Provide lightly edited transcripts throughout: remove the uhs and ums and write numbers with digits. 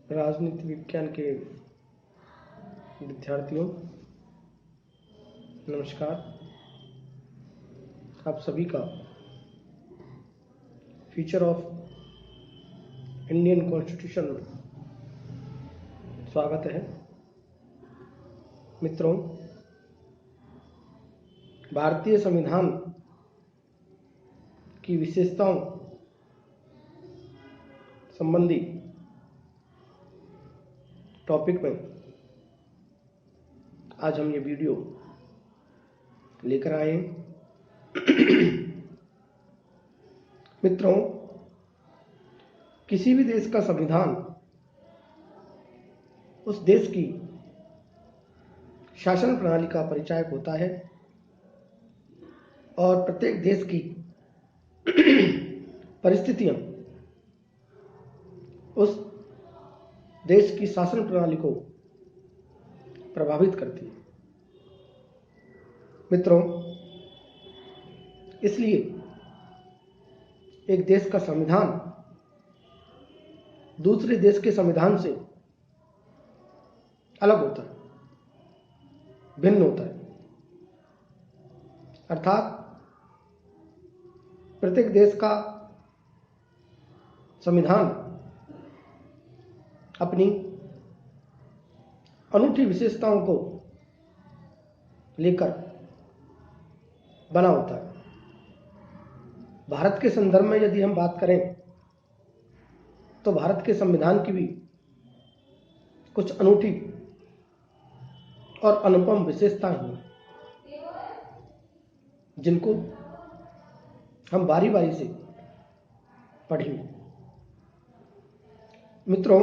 राजनीति विज्ञान के विद्यार्थियों, नमस्कार। आप सभी का फीचर ऑफ इंडियन कॉन्स्टिट्यूशन में स्वागत है। मित्रों, भारतीय संविधान की विशेषताओं संबंधी टॉपिक में आज हम ये वीडियो लेकर आए हैं। मित्रों, किसी भी देश का संविधान उस देश की शासन प्रणाली का परिचायक होता है और प्रत्येक देश की परिस्थितियां उस देश की शासन प्रणाली को प्रभावित करती है। मित्रों, इसलिए एक देश का संविधान दूसरे देश के संविधान से अलग होता है, भिन्न होता है। अर्थात प्रत्येक देश का संविधान अपनी अनूठी विशेषताओं को लेकर बना होता है। भारत के संदर्भ में यदि हम बात करें तो भारत के संविधान की भी कुछ अनूठी और अनुपम विशेषताएं हैं, जिनको हम बारी बारी से पढ़ेंगे। मित्रों,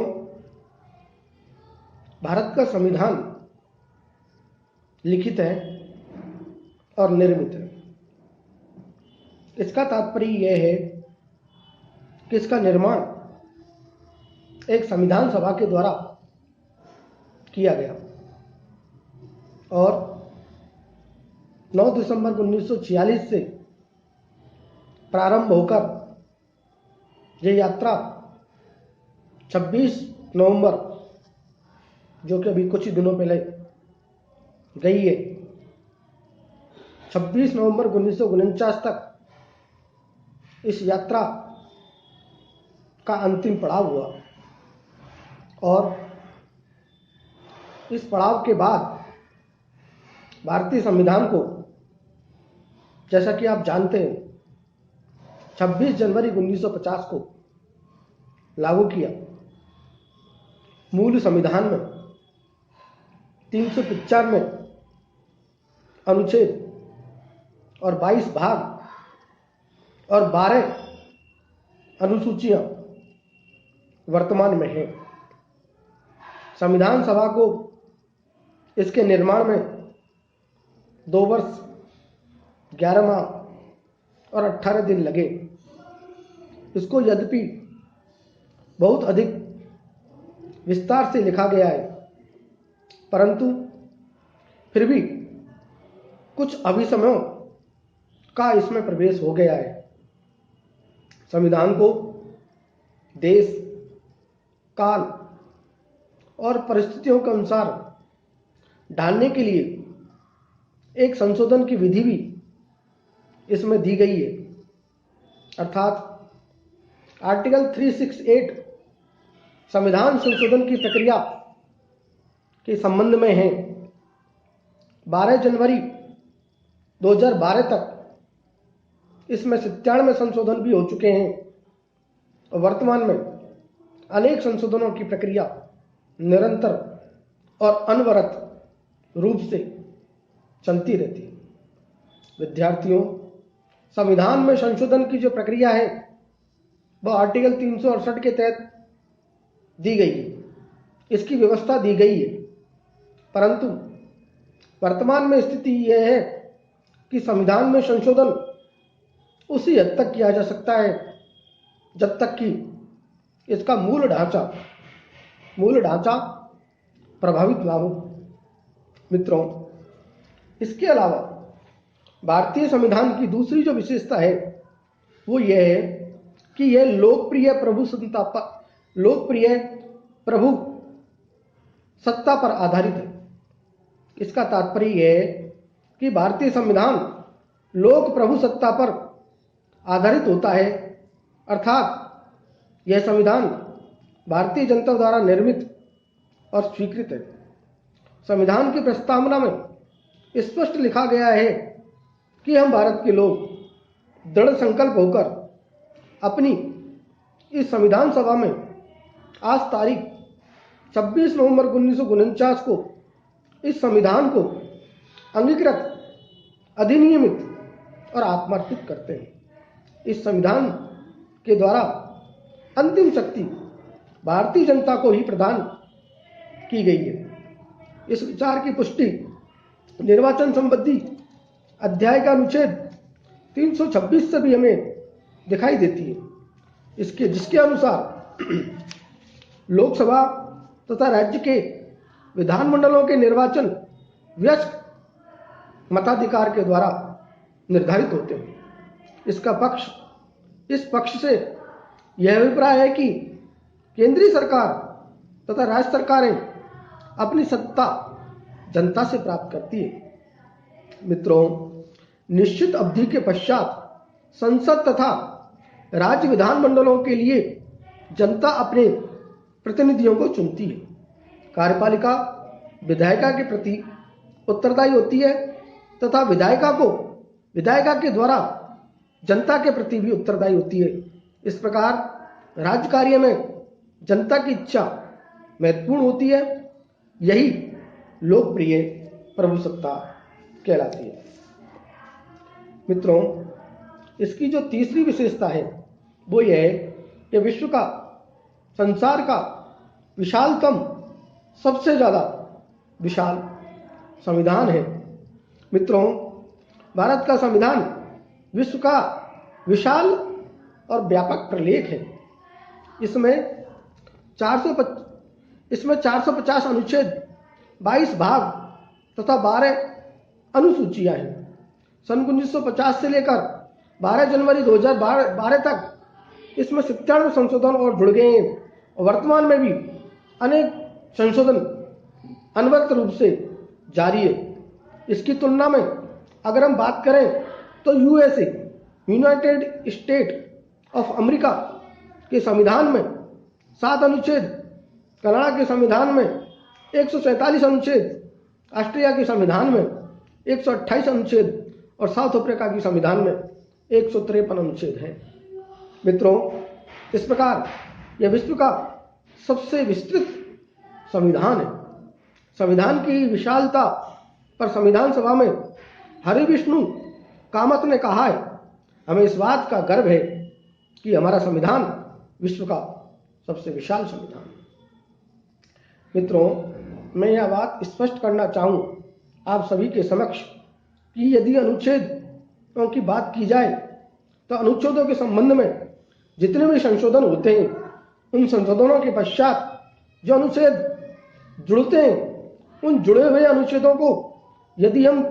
भारत का संविधान लिखित है और निर्मित है। इसका तात्पर्य यह है कि इसका निर्माण एक संविधान सभा के द्वारा किया गया और 9 दिसंबर 1946 से प्रारंभ होकर यह यात्रा 26 नवंबर, जो कि अभी कुछ ही दिनों पहले गई है, 26 नवंबर 1949 तक इस यात्रा का अंतिम पड़ाव हुआ और इस पड़ाव के बाद भारतीय संविधान को, जैसा कि आप जानते हैं, 26 जनवरी 1950 को लागू किया। मूल संविधान में 395 अनुच्छेद और 22 भाग और 12 अनुसूचियां वर्तमान में हैं। संविधान सभा को इसके निर्माण में 2 वर्ष 11 माह और 18 दिन लगे। इसको यद्यपि बहुत अधिक विस्तार से लिखा गया है, परंतु फिर भी कुछ अभिसमयों का इसमें प्रवेश हो गया है। संविधान को देश, काल और परिस्थितियों के अनुसार ढालने के लिए एक संशोधन की विधि भी इसमें दी गई है। अर्थात आर्टिकल 368 संविधान संशोधन की प्रक्रिया के संबंध में है। 12 जनवरी 2012 तक इसमें 97 संशोधन भी हो चुके हैं और वर्तमान में अनेक संशोधनों की प्रक्रिया निरंतर और अनवरत रूप से चलती रहती है। विद्यार्थियों, संविधान में संशोधन की जो प्रक्रिया है वह आर्टिकल 368 के तहत दी गई है, इसकी व्यवस्था दी गई है, परंतु वर्तमान में स्थिति यह है कि संविधान में संशोधन उसी हद तक किया जा सकता है जब तक कि इसका मूल ढांचा प्रभावित ना हो। मित्रों, इसके अलावा भारतीय संविधान की दूसरी जो विशेषता है वो यह है कि यह लोकप्रिय प्रभु सत्ता पर आधारित है। इसका तात्पर्य यह है कि भारतीय संविधान लोक प्रभु सत्ता पर आधारित होता है, अर्थात यह संविधान भारतीय जनता द्वारा निर्मित और स्वीकृत है। संविधान की प्रस्तावना में स्पष्ट लिखा गया है कि हम भारत के लोग दृढ़ संकल्प होकर अपनी इस संविधान सभा में आज तारीख 26 नवंबर 1949 को इस संविधान को अंगीकृत, अधिनियमित और आत्मार्पित करते हैं। इस संविधान के द्वारा अंतिम शक्ति भारतीय जनता को ही प्रदान की गई है। इस विचार की पुष्टि निर्वाचन संबंधी अध्याय का अनुच्छेद 326 से भी हमें दिखाई देती है, जिसके अनुसार लोकसभा तथा राज्य के विधानमंडलों के निर्वाचन वयस्क मताधिकार के द्वारा निर्धारित होते हैं। इस पक्ष से यह अभिप्राय है कि केंद्रीय सरकार तथा राज्य सरकारें अपनी सत्ता जनता से प्राप्त करती है। मित्रों, निश्चित अवधि के पश्चात संसद तथा राज्य विधानमंडलों के लिए जनता अपने प्रतिनिधियों को चुनती है। कार्यपालिका विधायिका के प्रति उत्तरदायी होती है तथा विधायिका के द्वारा जनता के प्रति भी उत्तरदायी होती है। इस प्रकार राज्य कार्य में जनता की इच्छा महत्वपूर्ण होती है। यही लोकप्रिय प्रभुसत्ता कहलाती है। मित्रों, इसकी जो तीसरी विशेषता है वो यह है कि विश्व का, संसार का विशालतम, सबसे ज़्यादा विशाल संविधान है। मित्रों, भारत का संविधान विश्व का विशाल और व्यापक प्रलेख है। इसमें 450 अनुच्छेद, 22 भाग तथा 12 अनुसूचियां हैं। सन 1950 से लेकर 12 जनवरी 2012 तक इसमें 97 संशोधन और जुड़ गए हैं और वर्तमान में भी अनेक संशोधन अनवरत रूप से जारी है। इसकी तुलना में अगर हम बात करें तो USA, United state of America के संविधान में 7 अनुच्छेद, कनाडा के संविधान में 147 अनुच्छेद, ऑस्ट्रिया के संविधान में 128 अनुच्छेद और साउथ अफ्रीका के संविधान में 153 अनुच्छेद हैं। मित्रों, इस प्रकार यह विश्व का सबसे विस्तृत संविधान है। संविधान की विशालता पर संविधान सभा में हरिविष्णु कामत ने कहा है, हमें इस बात का गर्व है कि हमारा संविधान विश्व का सबसे विशाल संविधान है। मित्रों, मैं यह बात स्पष्ट करना चाहूँ आप सभी के समक्ष कि यदि अनुच्छेदों की बात की जाए तो अनुच्छेदों के संबंध में जितने भी संशोधन होते हैं, उन संशोधनों के पश्चात जो अनुच्छेद जुड़ते हैं, उन जुड़े हुए अनुच्छेदों को यदि हम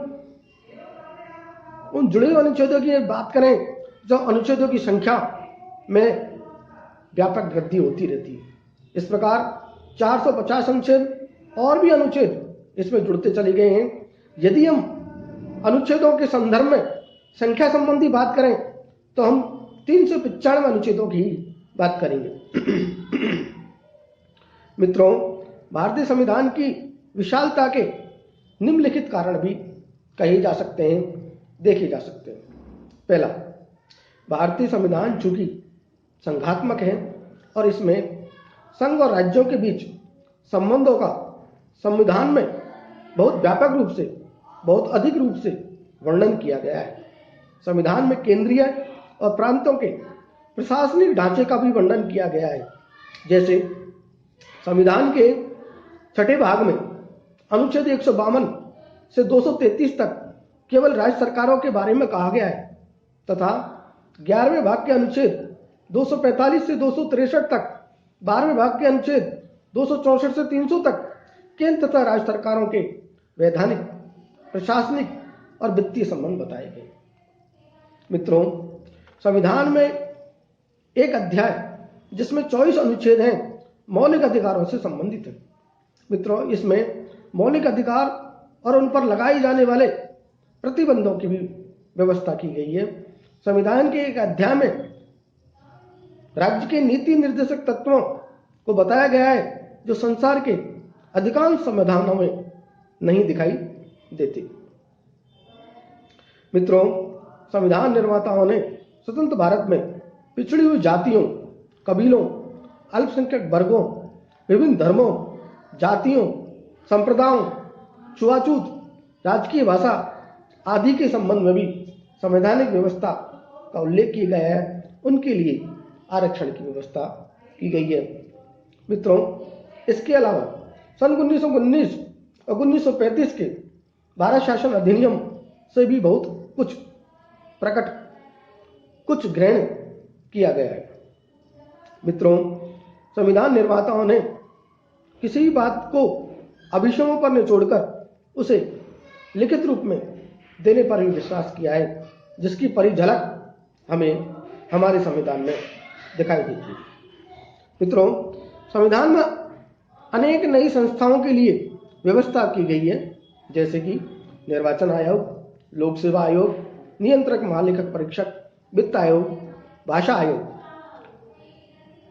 उन जुड़े हुए अनुच्छेदों की बात करें, जो अनुच्छेदों की संख्या में व्यापक वृद्धि होती रहती है। इस प्रकार 450 अनुच्छेद और भी अनुच्छेद इसमें जुड़ते चले गए हैं। यदि हम अनुच्छेदों के संदर्भ में संख्या संबंधी बात करें तो हम 395 अनुच्छेदों की बात करेंगे। मित्रों, भारतीय संविधान की विशालता के निम्नलिखित कारण भी कहे जा सकते हैं, देखे जा सकते हैं। पहला, भारतीय संविधान चूंकि संघात्मक है और इसमें संघ और राज्यों के बीच संबंधों का संविधान में बहुत व्यापक रूप से, बहुत अधिक रूप से वर्णन किया गया है। संविधान में केंद्रीय और प्रांतों के प्रशासनिक ढांचे का भी वर्णन किया गया है। जैसे संविधान के 6ठे भाग में अनुच्छेद 152 से 233 तक केवल राज्य सरकारों के बारे में कहा गया है तथा 11वें भाग के अनुच्छेद 245 से 263 तक, 12वें भाग के अनुच्छेद 264 से 300 तक केंद्र तथा राज्य सरकारों के वैधानिक, प्रशासनिक और वित्तीय संबंध बताए गए। मित्रों, संविधान में एक अध्याय जिसमें 24 अनुच्छेद हैं मौलिक अधिकारों से संबंधित है। मित्रों, इसमें मौलिक अधिकार और उन पर लगाए जाने वाले प्रतिबंधों की भी व्यवस्था की गई है। संविधान के एक अध्याय में राज्य के नीति निर्देशक तत्वों को बताया गया है जो संसार के अधिकांश संविधानों में नहीं दिखाई देते। मित्रों, संविधान निर्माताओं ने स्वतंत्र भारत में पिछड़ी हुई जातियों, कबीलों, अल्पसंख्यक वर्गों, विभिन्न धर्मों, जातियों, संप्रदायों, छुआछूत, राजकीय भाषा आदि के संबंध में भी संवैधानिक व्यवस्था का उल्लेख किया गया है। उनके लिए आरक्षण की व्यवस्था की गई है। मित्रों, इसके अलावा सन 1919 और 1935 के भारत शासन अधिनियम से भी बहुत कुछ ग्रहण किया गया है। मित्रों, संविधान निर्माताओं ने किसी भी बात को अभिषयों पर निचोड़कर उसे लिखित रूप में देने पर भी विश्वास किया है, जिसकी परिझलक हमें हमारे संविधान में दिखाई देती है। मित्रों, संविधान में अनेक नई संस्थाओं के लिए व्यवस्था की गई है, जैसे कि निर्वाचन आयोग, लोक सेवा आयोग, नियंत्रक महालेखक परीक्षक, वित्त आयोग, भाषा आयोग।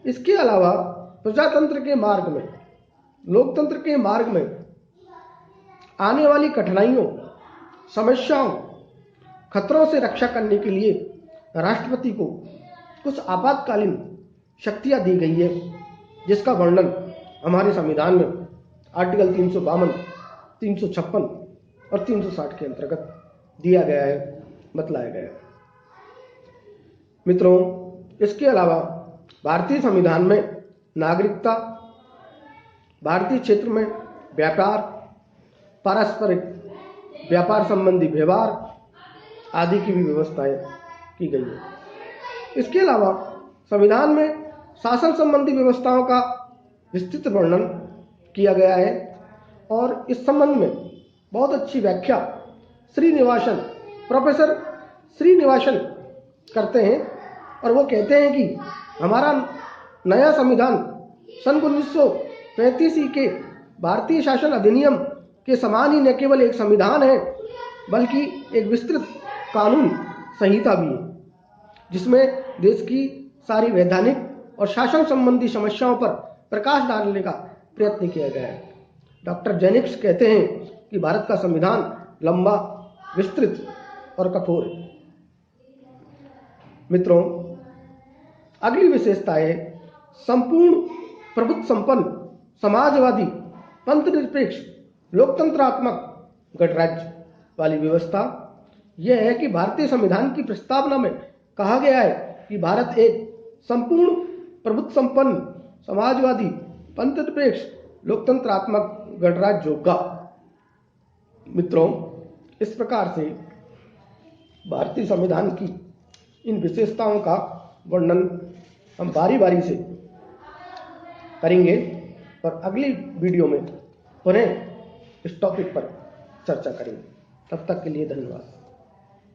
इसके अलावा प्रजातंत्र के मार्ग में, लोकतंत्र के मार्ग में आने वाली कठिनाइयों, समस्याओं, खतरों से रक्षा करने के लिए राष्ट्रपति को कुछ आपातकालीन शक्तियां दी गई है, जिसका वर्णन हमारे संविधान में आर्टिकल 352, 356 और 360 के अंतर्गत दिया गया है, बतलाया गया है। मित्रों, इसके अलावा भारतीय संविधान में नागरिकता, भारतीय क्षेत्र में व्यापार, पारस्परिक व्यापार संबंधी व्यवहार आदि की भी व्यवस्थाएं की गई है। इसके अलावा संविधान में शासन संबंधी व्यवस्थाओं का विस्तृत वर्णन किया गया है और इस संबंध में बहुत अच्छी व्याख्या प्रोफेसर श्रीनिवासन करते हैं और वो कहते हैं कि हमारा नया संविधान सन 1935 के भारतीय शासन अधिनियम के समान ही न केवल एक संविधान है, बल्कि एक विस्तृत कानून संहिता भी है, जिसमें देश की सारी वैधानिक और शासन संबंधी समस्याओं पर प्रकाश डालने का प्रयत्न किया गया है। डॉक्टर जेनिक्स कहते हैं कि भारत का संविधान लंबा, विस्तृत और कठोर है। मित्रों, अगली विशेषता है संपूर्ण प्रभुत्व संपन्न, समाजवादी, पंथनिरपेक्ष, लोकतंत्रात्मक गणराज्य वाली व्यवस्था। यह है कि भारतीय संविधान की प्रस्तावना में कहा गया है कि भारत एक संपूर्ण प्रभुत्व संपन्न, समाजवादी, पंथनिरपेक्ष, लोकतंत्रात्मक गणराज्य होगा। मित्रों, इस प्रकार से भारतीय संविधान की इन विशेषताओं का वर्णन हम बारी बारी से करेंगे और अगली वीडियो में पुनः इस टॉपिक पर चर्चा करेंगे। तब तक के लिए धन्यवाद।